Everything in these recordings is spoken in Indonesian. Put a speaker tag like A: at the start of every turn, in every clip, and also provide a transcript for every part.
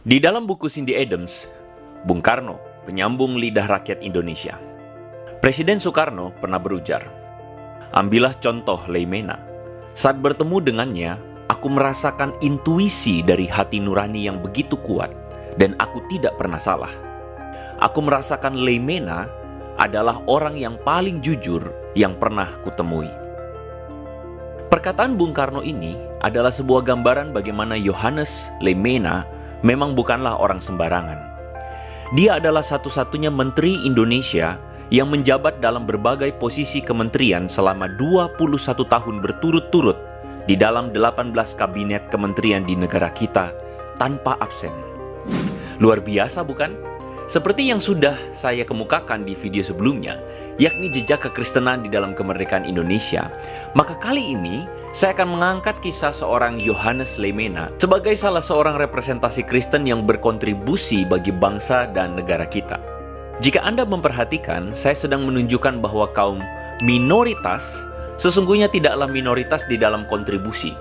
A: Di dalam buku Cindy Adams, Bung Karno, penyambung lidah rakyat Indonesia, Presiden Soekarno pernah berujar, "Ambillah contoh Leimena. Saat bertemu dengannya, aku merasakan intuisi dari hati nurani yang begitu kuat, dan aku tidak pernah salah. Aku merasakan Leimena adalah orang yang paling jujur yang pernah kutemui." Perkataan Bung Karno ini adalah sebuah gambaran bagaimana Johannes Leimena memang bukanlah orang sembarangan. Dia adalah satu-satunya menteri Indonesia yang menjabat dalam berbagai posisi kementerian selama 21 tahun berturut-turut di dalam 18 kabinet kementerian di negara kita tanpa absen. Luar biasa bukan? Seperti yang sudah saya kemukakan di video sebelumnya, yakni jejak kekristenan di dalam kemerdekaan Indonesia, maka kali ini saya akan mengangkat kisah seorang Johannes Leimena sebagai salah seorang representasi Kristen yang berkontribusi bagi bangsa dan negara kita. Jika Anda memperhatikan, saya sedang menunjukkan bahwa kaum minoritas sesungguhnya tidaklah minoritas di dalam kontribusi.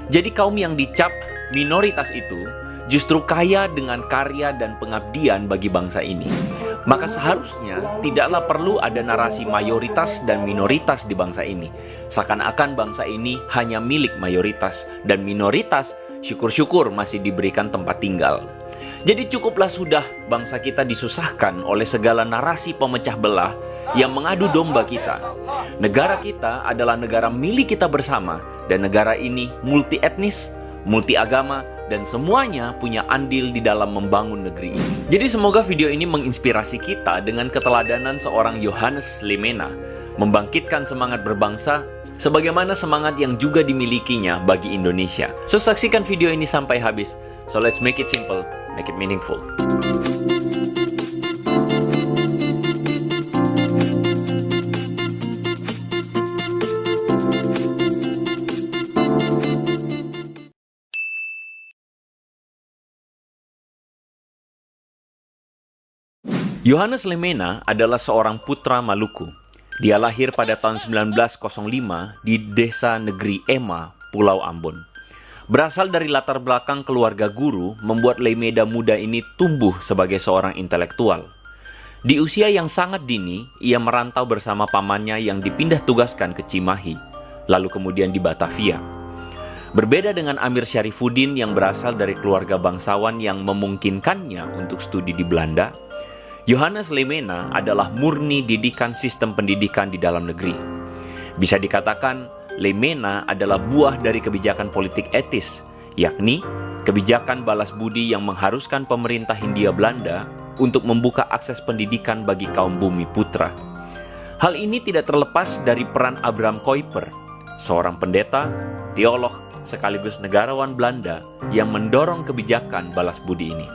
A: Jadi kaum yang dicap minoritas itu justru kaya dengan karya dan pengabdian bagi bangsa ini. Maka seharusnya tidaklah perlu ada narasi mayoritas dan minoritas di bangsa ini. Seakan-akan bangsa ini hanya milik mayoritas, dan minoritas syukur-syukur masih diberikan tempat tinggal. Jadi cukuplah sudah bangsa kita disusahkan oleh segala narasi pemecah belah yang mengadu domba kita. Negara kita adalah negara milik kita bersama, dan negara ini multi etnis, multi agama, dan semuanya punya andil di dalam membangun negeri ini. Jadi semoga video ini menginspirasi kita dengan keteladanan seorang Johannes Leimena, membangkitkan semangat berbangsa sebagaimana semangat yang juga dimilikinya bagi Indonesia. So saksikan video ini sampai habis. So let's make it simple, make it meaningful. Johannes Leimena adalah seorang putra Maluku. Dia lahir pada tahun 1905 di desa negeri Ema, Pulau Ambon. Berasal dari latar belakang keluarga guru, membuat Leimena muda ini tumbuh sebagai seorang intelektual. Di usia yang sangat dini, ia merantau bersama pamannya yang dipindah tugaskan ke Cimahi, lalu kemudian di Batavia. Berbeda dengan Amir Syarifuddin yang berasal dari keluarga bangsawan yang memungkinkannya untuk studi di Belanda, Johannes Leimena adalah murni didikan sistem pendidikan di dalam negeri. Bisa dikatakan, Leimena adalah buah dari kebijakan politik etis, yakni kebijakan balas budi yang mengharuskan pemerintah Hindia Belanda untuk membuka akses pendidikan bagi kaum bumi putra. Hal ini tidak terlepas dari peran Abraham Kuyper, seorang pendeta, teolog, sekaligus negarawan Belanda yang mendorong kebijakan balas budi ini.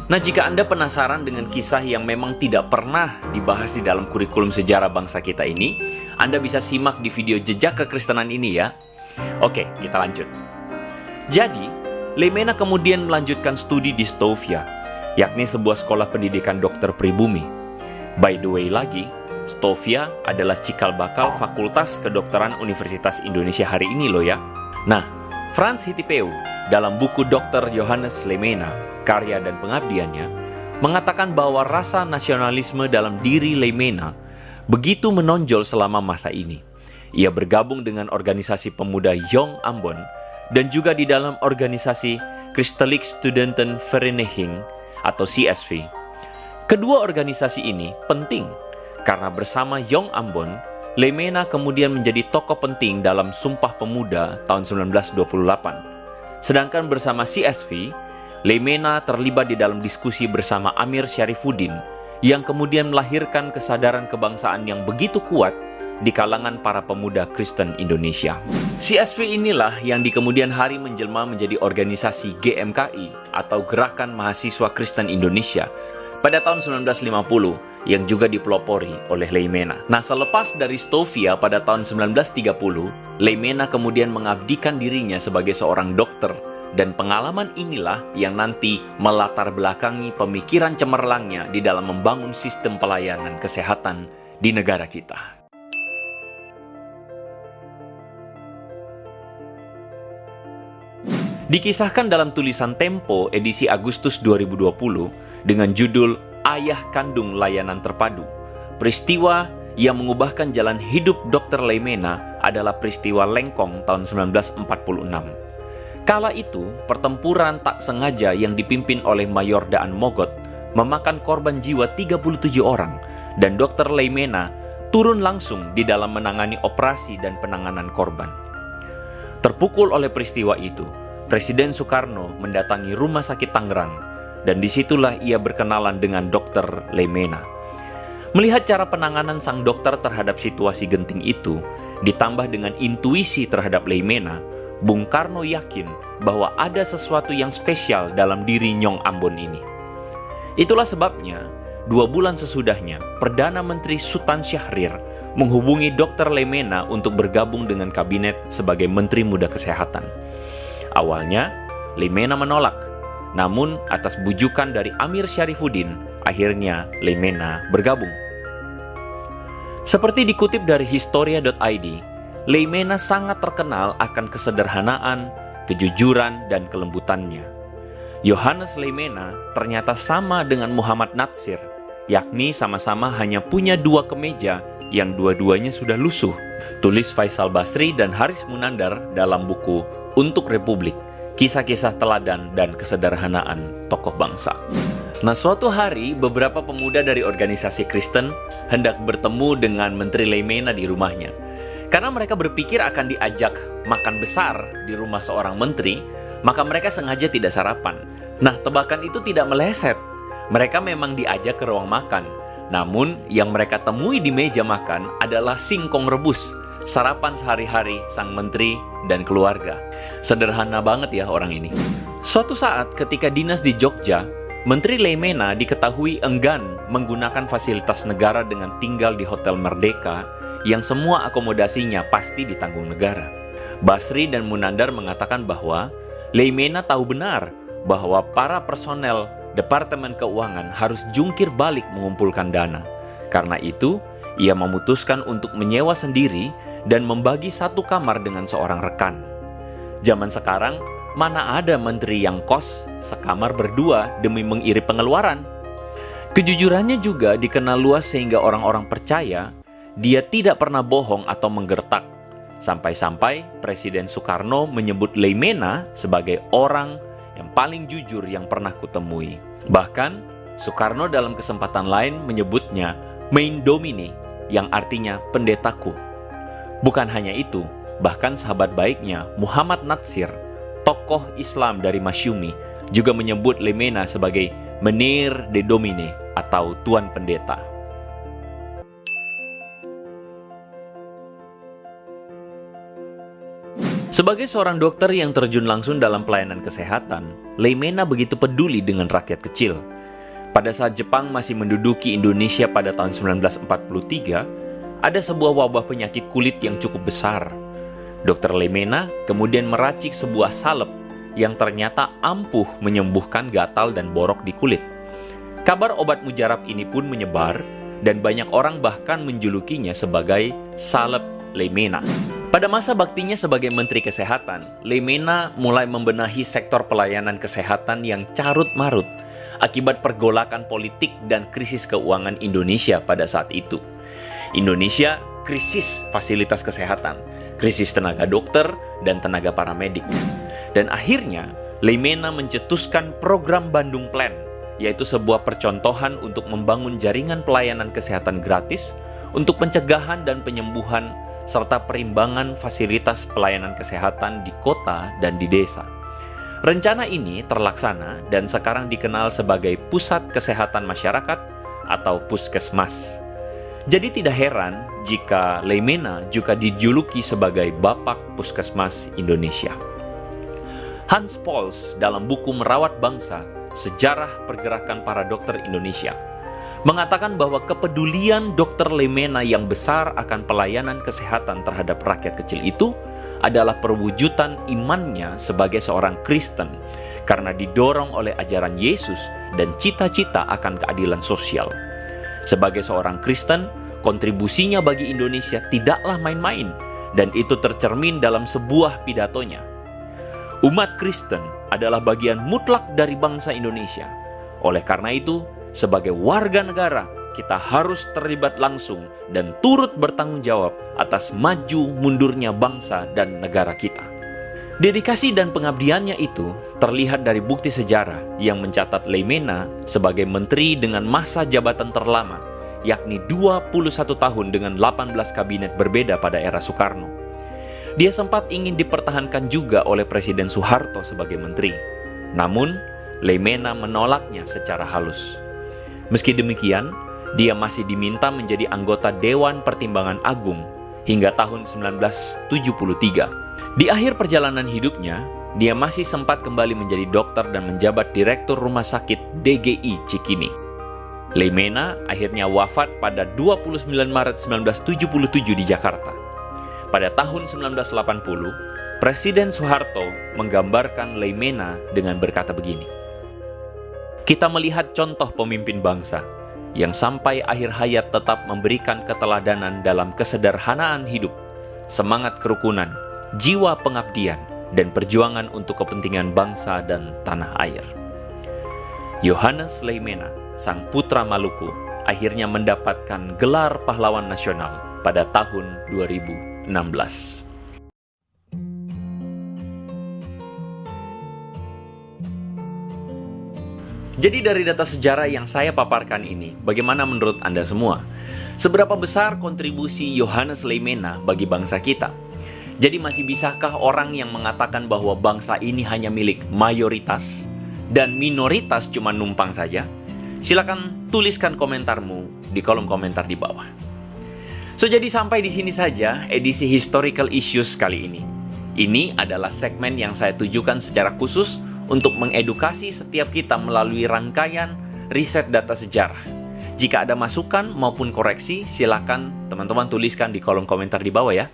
A: Nah, jika Anda penasaran dengan kisah yang memang tidak pernah dibahas di dalam kurikulum sejarah bangsa kita ini, Anda bisa simak di video jejak kekristenan ini ya. Oke, kita lanjut. Jadi, Leimena kemudian melanjutkan studi di Stovia, yakni sebuah sekolah pendidikan dokter pribumi. By the way lagi, Stovia adalah cikal bakal Fakultas Kedokteran Universitas Indonesia hari ini loh ya. Nah, Frans Hitipeau dalam buku Dr. Johannes Leimena, Karya dan Pengabdiannya, mengatakan bahwa rasa nasionalisme dalam diri Leimena begitu menonjol selama masa ini. Ia bergabung dengan organisasi pemuda Jong Ambon dan juga di dalam organisasi Christelijk Studentenvereniging atau CSV. Kedua organisasi ini penting karena bersama Jong Ambon, Leimena kemudian menjadi tokoh penting dalam Sumpah Pemuda tahun 1928. Sedangkan bersama CSV, Leimena terlibat di dalam diskusi bersama Amir Syarifuddin yang kemudian melahirkan kesadaran kebangsaan yang begitu kuat di kalangan para pemuda Kristen Indonesia. CSV inilah yang di kemudian hari menjelma menjadi organisasi GMKI atau Gerakan Mahasiswa Kristen Indonesia pada tahun 1950 yang juga dipelopori oleh Leimena. Nah, selepas dari Stovia pada tahun 1930, Leimena kemudian mengabdikan dirinya sebagai seorang dokter, dan pengalaman inilah yang nanti melatar belakangi pemikiran cemerlangnya di dalam membangun sistem pelayanan kesehatan di negara kita. Dikisahkan dalam tulisan Tempo edisi Agustus 2020 dengan judul Ayah Kandung Layanan Terpadu. Peristiwa yang mengubahkan jalan hidup Dr. Leimena adalah peristiwa Lengkong tahun 1946. Kala itu, pertempuran tak sengaja yang dipimpin oleh Mayor Daan Mogot memakan korban jiwa 37 orang, dan Dr. Leimena turun langsung di dalam menangani operasi dan penanganan korban. Terpukul oleh peristiwa itu, Presiden Soekarno mendatangi Rumah Sakit Tangerang, dan disitulah ia berkenalan dengan Dr. Leimena. Melihat cara penanganan sang dokter terhadap situasi genting itu, ditambah dengan intuisi terhadap Leimena, Bung Karno yakin bahwa ada sesuatu yang spesial dalam diri Nyong Ambon ini. Itulah sebabnya, 2 bulan sesudahnya, Perdana Menteri Sultan Syahrir menghubungi Dr. Leimena untuk bergabung dengan kabinet sebagai Menteri Muda Kesehatan. Awalnya, Leimena menolak, namun atas bujukan dari Amir Syarifuddin, akhirnya Leimena bergabung. Seperti dikutip dari Historia.id, Leimena sangat terkenal akan kesederhanaan, kejujuran, dan kelembutannya. Yohanes Leimena ternyata sama dengan Muhammad Natsir, yakni sama-sama hanya punya 2 kemeja yang dua-duanya sudah lusuh. Tulis Faisal Basri dan Haris Munandar dalam buku Untuk Republik, Kisah-kisah Teladan dan Kesederhanaan Tokoh Bangsa. Nah, suatu hari beberapa pemuda dari organisasi Kristen hendak bertemu dengan Menteri Leimena di rumahnya. Karena mereka berpikir akan diajak makan besar di rumah seorang menteri, maka mereka sengaja tidak sarapan. Nah, tebakan itu tidak meleset. Mereka memang diajak ke ruang makan. Namun, yang mereka temui di meja makan adalah singkong rebus, sarapan sehari-hari sang menteri dan keluarga. Sederhana banget ya orang ini. Suatu saat ketika dinas di Jogja, Menteri Leimena diketahui enggan menggunakan fasilitas negara dengan tinggal di Hotel Merdeka yang semua akomodasinya pasti ditanggung negara. Basri dan Munandar mengatakan bahwa Leimena tahu benar bahwa para personel Departemen Keuangan harus jungkir balik mengumpulkan dana. Karena itu, ia memutuskan untuk menyewa sendiri dan membagi 1 kamar dengan seorang rekan. Zaman sekarang, mana ada menteri yang kos sekamar berdua demi mengirit pengeluaran? Kejujurannya juga dikenal luas sehingga orang-orang percaya dia tidak pernah bohong atau menggertak. Sampai-sampai Presiden Soekarno menyebut Leimena sebagai orang yang paling jujur yang pernah kutemui. Bahkan, Soekarno dalam kesempatan lain menyebutnya Mein Domine, yang artinya pendetaku. Bukan hanya itu, bahkan sahabat baiknya Muhammad Natsir, tokoh Islam dari Masyumi, juga menyebut Leimena sebagai Menir de Domine atau Tuan Pendeta. Sebagai seorang dokter yang terjun langsung dalam pelayanan kesehatan, Leimena begitu peduli dengan rakyat kecil. Pada saat Jepang masih menduduki Indonesia pada tahun 1943, ada sebuah wabah penyakit kulit yang cukup besar. Dr. Leimena kemudian meracik sebuah salep yang ternyata ampuh menyembuhkan gatal dan borok di kulit. Kabar obat mujarab ini pun menyebar dan banyak orang bahkan menjulukinya sebagai salep Leimena. Pada masa baktinya sebagai Menteri Kesehatan, Leimena mulai membenahi sektor pelayanan kesehatan yang carut-marut akibat pergolakan politik dan krisis keuangan Indonesia pada saat itu. Indonesia krisis fasilitas kesehatan, krisis tenaga dokter dan tenaga paramedik. Dan akhirnya, Leimena mencetuskan program Bandung Plan, yaitu sebuah percontohan untuk membangun jaringan pelayanan kesehatan gratis untuk pencegahan dan penyembuhan serta perimbangan fasilitas pelayanan kesehatan di kota dan di desa. Rencana ini terlaksana dan sekarang dikenal sebagai Pusat Kesehatan Masyarakat atau Puskesmas. Jadi tidak heran jika Leimena juga dijuluki sebagai Bapak Puskesmas Indonesia. Hans Pauls dalam buku Merawat Bangsa, Sejarah Pergerakan Para Dokter Indonesia, mengatakan bahwa kepedulian Dr. Leimena yang besar akan pelayanan kesehatan terhadap rakyat kecil itu adalah perwujudan imannya sebagai seorang Kristen karena didorong oleh ajaran Yesus dan cita-cita akan keadilan sosial. Sebagai seorang Kristen, kontribusinya bagi Indonesia tidaklah main-main dan itu tercermin dalam sebuah pidatonya. Umat Kristen adalah bagian mutlak dari bangsa Indonesia. Oleh karena itu, sebagai warga negara, kita harus terlibat langsung dan turut bertanggung jawab atas maju mundurnya bangsa dan negara kita. Dedikasi dan pengabdiannya itu terlihat dari bukti sejarah yang mencatat Leimena sebagai menteri dengan masa jabatan terlama, yakni 21 tahun dengan 18 kabinet berbeda pada era Soekarno. Dia sempat ingin dipertahankan juga oleh Presiden Soeharto sebagai menteri. Namun, Leimena menolaknya secara halus. Meski demikian, dia masih diminta menjadi anggota Dewan Pertimbangan Agung hingga tahun 1973. Di akhir perjalanan hidupnya, dia masih sempat kembali menjadi dokter dan menjabat Direktur Rumah Sakit DGI Cikini. Leimena akhirnya wafat pada 29 Maret 1977 di Jakarta. Pada tahun 1980, Presiden Soeharto menggambarkan Leimena dengan berkata begini, "Kita melihat contoh pemimpin bangsa yang sampai akhir hayat tetap memberikan keteladanan dalam kesederhanaan hidup, semangat kerukunan, jiwa pengabdian, dan perjuangan untuk kepentingan bangsa dan tanah air." Yohanes Leimena, sang putra Maluku, akhirnya mendapatkan gelar pahlawan nasional pada tahun 2016. Jadi dari data sejarah yang saya paparkan ini, bagaimana menurut Anda semua? Seberapa besar kontribusi Yohanes Leimena bagi bangsa kita? Jadi masih bisakah orang yang mengatakan bahwa bangsa ini hanya milik mayoritas dan minoritas cuma numpang saja? Silakan tuliskan komentarmu di kolom komentar di bawah. So, jadi sampai di sini saja edisi Historical Issues kali ini. Ini adalah segmen yang saya tujukan secara khusus untuk mengedukasi setiap kita melalui rangkaian riset data sejarah. Jika ada masukan maupun koreksi, silakan teman-teman tuliskan di kolom komentar di bawah ya.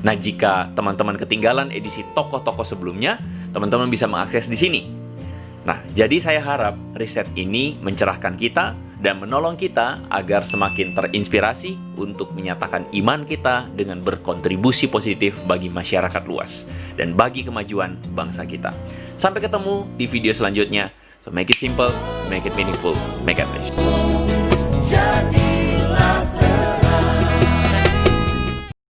A: Nah, jika teman-teman ketinggalan edisi tokoh-tokoh sebelumnya, teman-teman bisa mengakses di sini. Nah, jadi saya harap riset ini mencerahkan kita dan menolong kita agar semakin terinspirasi untuk menyatakan iman kita dengan berkontribusi positif bagi masyarakat luas dan bagi kemajuan bangsa kita. Sampai ketemu di video selanjutnya. So make it simple, make it meaningful, make it rich.